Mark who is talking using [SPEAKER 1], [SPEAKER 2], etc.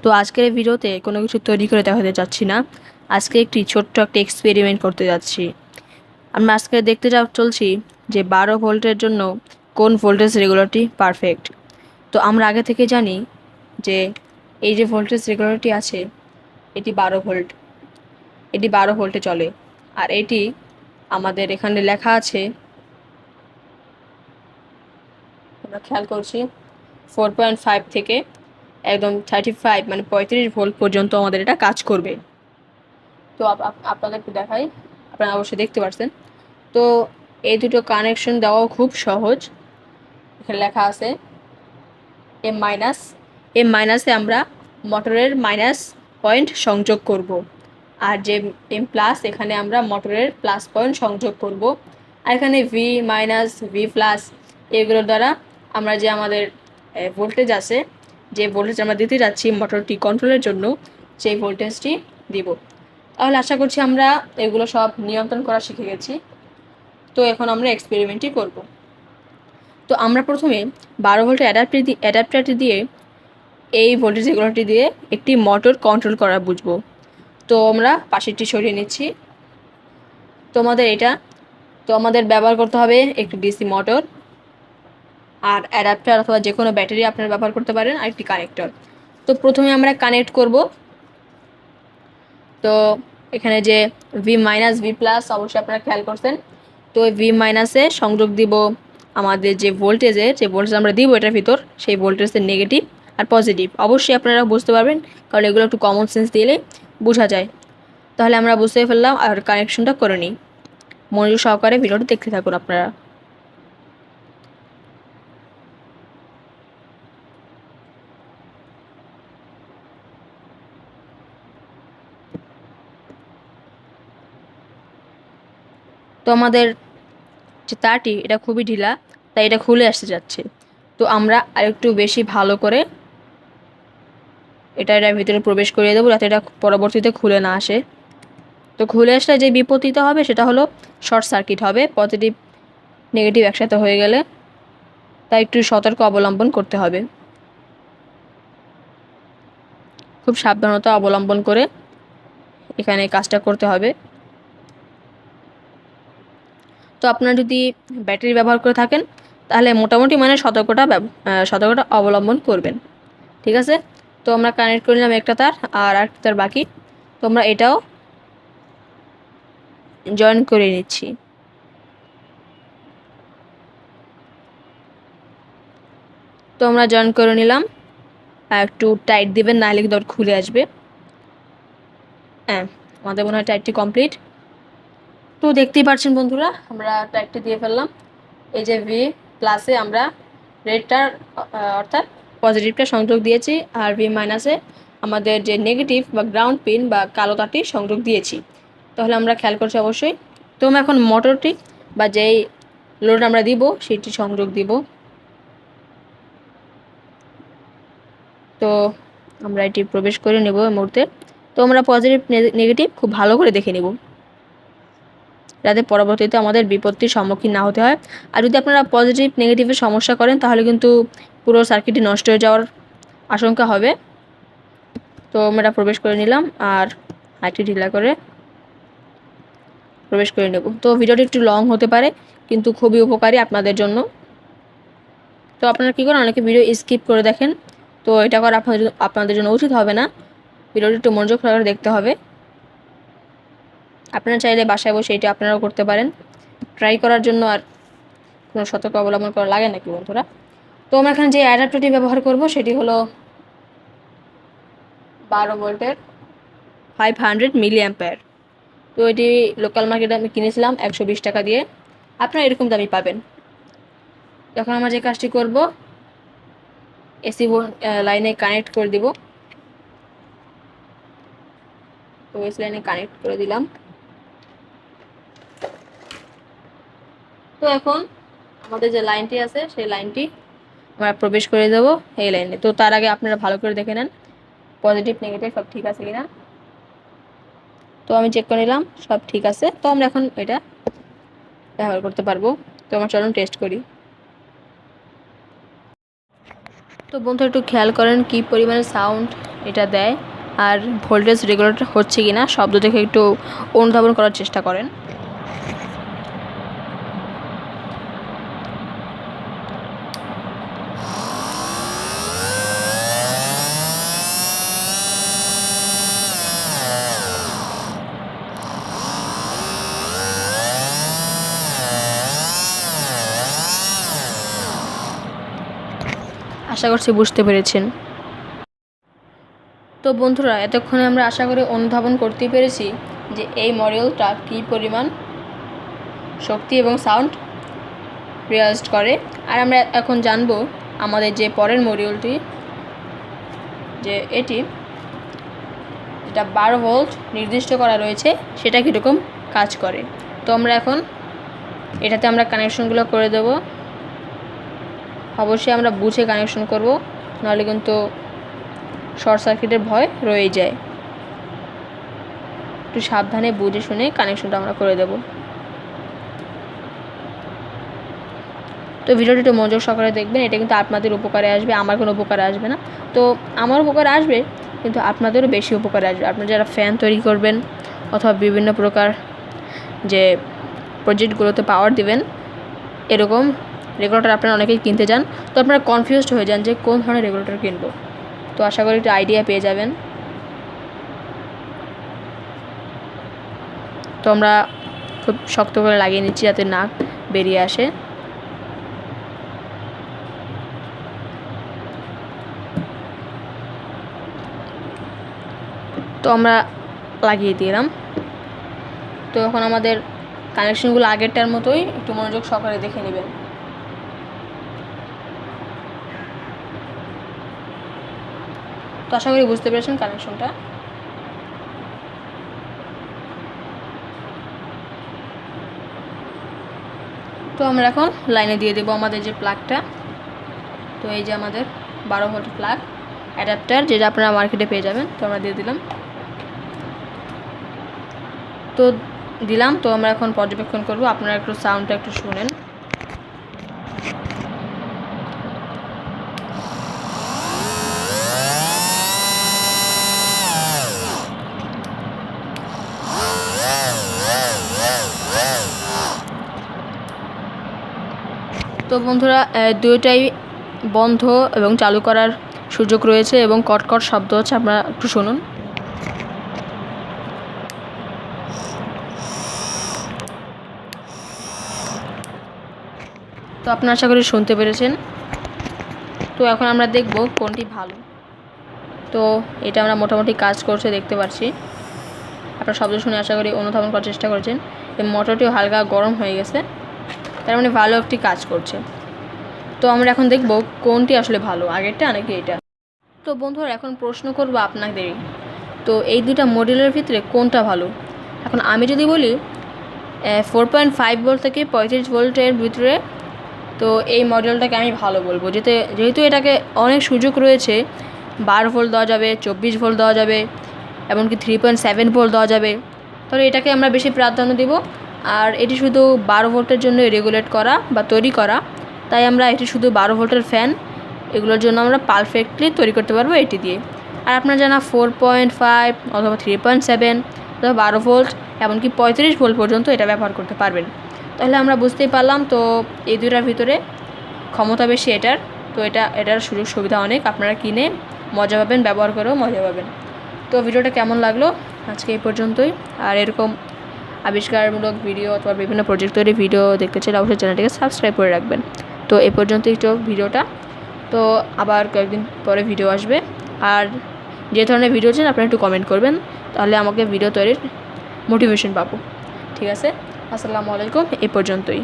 [SPEAKER 1] তো আজকের এই ভিডিওতে কোনো কিছু তৈরি করে দেখাতে চাচ্ছি না। আজকে একটি ছোট্ট একটা এক্সপেরিমেন্ট করতে যাচ্ছি। আমরা আজকে দেখতে চলছি যে 12 ভোল্টের জন্য কোন ভোল্টেজ রেগুলারটি পারফেক্ট। তো আমরা আগে থেকে জানি যে এই যে ভোল্টেজ রেগুলারটি আছে এটি 12 ভোল্ট, এটি 12 ভোল্টে চলে। আর এটি আমাদের এখানে লেখা আছে, আমরা খেয়াল করছি 4.5 থেকে একদম 35 মানে 35 ভোল্ট পর্যন্ত আমাদের এটা কাজ করবে। তো আপনাদেরকে দেখাই, আপনারা অবশ্যই দেখতে পাচ্ছেন। তো এই দুটো কানেকশন দেওয়াও খুব সহজ। এখানে লেখা আছে এম মাইনাসে আমরা মোটরের মাইনাস পয়েন্ট সংযোগ করব, আর যে এম প্লাস এখানে আমরা মোটরের প্লাস পয়েন্ট সংযোগ করব। আর এখানে ভি মাইনাস ভি প্লাস এগুলোর দ্বারা আমরা যে আমাদের ভোল্টেজ আছে, যে ভোল্টেজ আমরা দিতে যাচ্ছি মোটরটি কন্ট্রোলের জন্য, সেই ভোল্টেজটি দিব। তাহলে আশা করছি আমরা এগুলো সব নিয়ন্ত্রণ করা শিখে গেছি। তো এখন আমরা এক্সপেরিমেন্টটি করব। তো আমরা প্রথমে 12 ভোল্টের অ্যাডাপ্টারটি দিয়ে এই ভোল্টেজ রেগুলেটরটি দিয়ে একটি মোটর কন্ট্রোল করা বুঝবো। তো আমরা পাশেরটি সরিয়ে নিচ্ছি। তো আমাদের ব্যবহার করতে হবে একটি ডিসি মোটর, আর অ্যাডাপ্টার অথবা যে কোনো ব্যাটারি আপনারা ব্যবহার করতে পারেন, আর একটি কানেক্টর। তো প্রথমে আমরা কানেক্ট করব। তো এখানে যে ভি মাইনাস ভি প্লাস অবশ্যই আপনারা খেয়াল করছেন। তো ভি মাইনাসে সংযোগ দিব আমাদের যে ভোল্টেজ আমরা দিব এটার ভিতর, সেই ভোল্টেজের নেগেটিভ আর পজিটিভ অবশ্যই আপনারা বুঝতে পারবেন, কারণ এগুলো একটু কমন সেন্স দিলে বোঝা যায়। তাহলে আমরা বুঝতে ফেললাম, আর কানেকশনটা করে নিই। মনোযোগ সহকারে ভিডিওটি দেখতে থাকুন আপনারা। তো আমাদের যে তারটি এটা খুবই ঢিলা, তাই এটা খুলে আসতে যাচ্ছে। তো আমরা আরেকটু বেশি ভালো করে এটার ভিতরে প্রবেশ করিয়ে দেবো, যাতে এটা পরবর্তীতে খুলে না আসে। তো খুলে আসলে যে বিপত্তিটা হবে সেটা হলো শর্ট সার্কিট হবে, পজিটিভ নেগেটিভ একসাথে হয়ে গেলে। তাই একটু সতর্ক অবলম্বন করতে হবে, খুব সাবধানতা অবলম্বন করে এখানে কাজটা করতে হবে। তো আপনারা যদি ব্যাটারি ব্যবহার করে থাকেন তাহলে মোটামুটি মানে সতর্কতা অবলম্বন করবেন, ঠিক আছে। তো আমরা কানেক্ট করে নিলাম একটা তার, আর একটা তার বাকি। তো আমরা এটাও জয়েন করে নিচ্ছি। তো আমরা জয়েন করে নিলাম, আর একটু টাইট দিবেন, নাহলে কিন্তু খুলে আসবে। হ্যাঁ, আমাদের মনে হয় টাইটটি কমপ্লিট। তো দেখতেই পাচ্ছেন বন্ধুরা, আমরা টাইটটি দিয়ে ফেললাম। এই যে ভি প্লাসে আমরা রেডটার অর্থাৎ পজিটিভটা সংযোগ দিয়েছি, আর ভি মাইনাসে আমাদের যে নেগেটিভ বা গ্রাউন্ড পিন বা কালো তারটি সংযোগ দিয়েছি। তাহলে আমরা খেয়াল করছি অবশ্যই। তো আমরা এখন মোটরটি বা যেই লোড আমরা দিব সেটি সংযোগ দিব। তো আমরা এটি প্রবেশ করে নেব এই মুহূর্তে। তো আমরা পজিটিভ নেগেটিভ খুব ভালো করে দেখে নেব, যাতে পরবর্তীতে আমাদের বিপত্তির সম্মুখীন না হতে হয়। আর যদি আপনারা পজিটিভ নেগেটিভের সমস্যা করেন তাহলে কিন্তু পুরো সার্কিটটি নষ্ট হয়ে যাওয়ার আশঙ্কা হবে। তো আমরা প্রবেশ করে নিলাম, আর হাইটটি ঢিলা করে প্রবেশ করে নেব। তো ভিডিওটি একটু লং হতে পারে, কিন্তু খুবই উপকারী আপনাদের জন্য। তো আপনারা কী করেন, অনেকে ভিডিও স্কিপ করে দেখেন। তো এটা করা আপনাদের জন্য উচিত হবে না। ভিডিওটি একটু মনোযোগ সহকারে দেখতে হবে। আপনারা চাইলে বাসায় বসে এটি আপনারাও করতে পারেন। ট্রাই করার জন্য আর কোনো সতর্ক অবলম্বন করা লাগে নাকি বন্ধুরা। তো আমরা এখানে যে অ্যাডাপ্টারটি ব্যবহার করব সেটি হলো 12 ভোল্টের 500 মিলি অ্যাম্পিয়ার। তো এটি লোকাল মার্কেটে আমি কিনেছিলাম 120 টাকা দিয়ে, আপনারা এরকম দামি পাবেন। এখন আমরা যে কাজটি করব, এসি লাইনে কানেক্ট করে দিব। তো এসি লাইনে কানেক্ট করে দিলাম। তো এখন আমাদের যে লাইনটি আছে সেই লাইনটি আমরা প্রবেশ করে দেব এই লাইনে। তো তার আগে আপনারা ভালো করে দেখে নেন পজিটিভ নেগেটিভ সব ঠিক আছে কিনা। তো আমি চেক করে নিলাম, সব ঠিক আছে। তো আমরা এখন এটা ব্যবহার করতে পারবো। তো আমরা চলুন টেস্ট করি। তো বন্ধুরা একটু খেয়াল করেন কি পরিমাণে সাউন্ড এটা দেয়, আর ভোল্টেজ রেগুলেটর হচ্ছে কি না শব্দ দেখে একটু অনুধাবন করার চেষ্টা করেন। আশা করছি বুঝতে পেরেছেন। তো বন্ধুরা, এতক্ষণে আমরা আশা করি অনুধাবন করতে পেরেছি যে এই মডিউলটা কী পরিমাণ শক্তি এবং সাউন্ড রিয়ালাইজ করে। আর আমরা এখন জানবো আমাদের যে পরের মডিউলটি, যে এটি যেটা 12 ভোল্ট নির্দিষ্ট করা রয়েছে সেটা কীরকম কাজ করে। তো আমরা এখন এটাতে আমরা কানেকশনগুলো করে দেব। অবশ্যই আমরা বুঝে কানেকশন করব, নাহলে কিন্তু শর্ট সার্কিটের ভয় রয়ে যায়। একটু সাবধানে বুঝে শুনে কানেকশনটা আমরা করে দেব। তো ভিডিওটি একটু মনোযোগ সহকারে দেখবেন, এটা কিন্তু আপনাদের উপকারে আসবে, আমার কোনো উপকারে আসবে না। তো আমার উপকারে আসবে কিন্তু আপনাদেরও বেশি উপকারে আসবে। আপনারা যারা ফ্যান তৈরি করবেন অথবা বিভিন্ন প্রকার যে প্রজেক্টগুলোতে পাওয়ার দিবেন, এরকম রেগুলেটর আপনারা অনেকেই কিনতে যান, তো আপনারা কনফিউজড হয়ে যান যে কোন ধরনের রেগুলেটর কিনবো। তো আশা করি একটু আইডিয়া পেয়ে যাবেন। তো আমরা খুব শক্ত করে লাগিয়ে নিচ্ছি যাতে নাক বেরিয়ে আসে। তো আমরা লাগিয়ে দিলাম। তো এখন আমাদের কানেকশনগুলো আগেরটার মতোই, একটু মনোযোগ সহকারে দেখে নেবেন। তো আশা করি বুঝতে পেরেছেন কানেকশনটা। তো আমরা এখন লাইনে দিয়ে দেবো আমাদের যে প্লাগটা। তো এই যে আমাদের 12 ভোল্ট প্লাগ অ্যাডাপ্টার, যেটা আপনারা মার্কেটে পেয়ে যাবেন। তো আমরা দিয়ে দিলাম। তো দিলাম। তো আমরা এখন পর্যবেক্ষণ করব, আপনারা একটু সাউন্ডটা একটু শুনেন। তো বন্ধুরা, দুইটাই বন্ধ এবং চালু করার সুযোগ রয়েছে এবং কটকট শব্দ হচ্ছে, আপনারা একটু শুনুন। তো আপনারা আশা করি শুনতে পেরেছেন। তো এখন আমরা দেখব কোনটি ভালো। তো এটা আমরা মোটামুটি কাজ করছে দেখতে পাচ্ছি। আপনারা শব্দ শুনে আশা করি অনুধাবন করার চেষ্টা করেছেন। এই মোটরটিও হালকা গরম হয়ে গেছে, তার মানে ভালো একটি কাজ করছে। তো আমরা এখন দেখব কোনটি আসলে ভালো, আগেরটা নাকি এটা। তো বন্ধুরা, এখন প্রশ্ন করব আপনাদেরই, তো এই দুটা মডেলের ভিতরে কোনটা ভালো। এখন আমি যদি বলি 4.5 ভোল্ট থেকে 35 ভোল্টের ভিতরে, তো এই মডেলটাকে আমি ভালো বলবো। যেহেতু এটাকে অনেক সুযোগ রয়েছে, 12 ভোল্ট দেওয়া যাবে, 24 ভোল্ট দেওয়া যাবে, এমনকি 3.7 ভোল্ট দেওয়া যাবে, তাহলে এটাকে আমরা বেশি প্রাধান্য দেব। আর এটি শুধু 12 ভোল্টের জন্য রেগুলেট করা বা তৈরি করা, তাই আমরা এটি শুধু 12 ভোল্টের ফ্যান এগুলোর জন্য আমরা পারফেক্টলি তৈরি করতে পারবো এটি দিয়ে। আর আপনারা জানা 4.5 অথবা 3.7 অথবা 12 ভোল্ট এমনকি 35 ভোল্ট পর্যন্ত এটা ব্যবহার করতে পারবেন। তাহলে আমরা বুঝতেই পারলাম তো এই দুটার ভিতরে ক্ষমতা বেশি এটার। তো এটার সুযোগ সুবিধা অনেক, আপনারা কিনে মজা পাবেন, ব্যবহার করেও মজা পাবেন। তো ভিডিওটা কেমন লাগলো আজকে এই পর্যন্তই। আর এরকম আবিষ্কারমূলক ভিডিও অথবা বিভিন্ন প্রজেক্ট তৈরি ভিডিও দেখতে চাইলে অবশ্যই চ্যানেলটিকে সাবস্ক্রাইব করে রাখবেন। তো এই পর্যন্তই তো ভিডিওটা, তো আবার কয়েকদিন পরে ভিডিও আসবে। আর যে ধরনের ভিডিও চান আপনারা একটু কমেন্ট করবেন, তাহলে আমাকে ভিডিও তৈরির মোটিভেশন পাবো। ঠিক আছে, আসসালামু আলাইকুম, এই পর্যন্তই।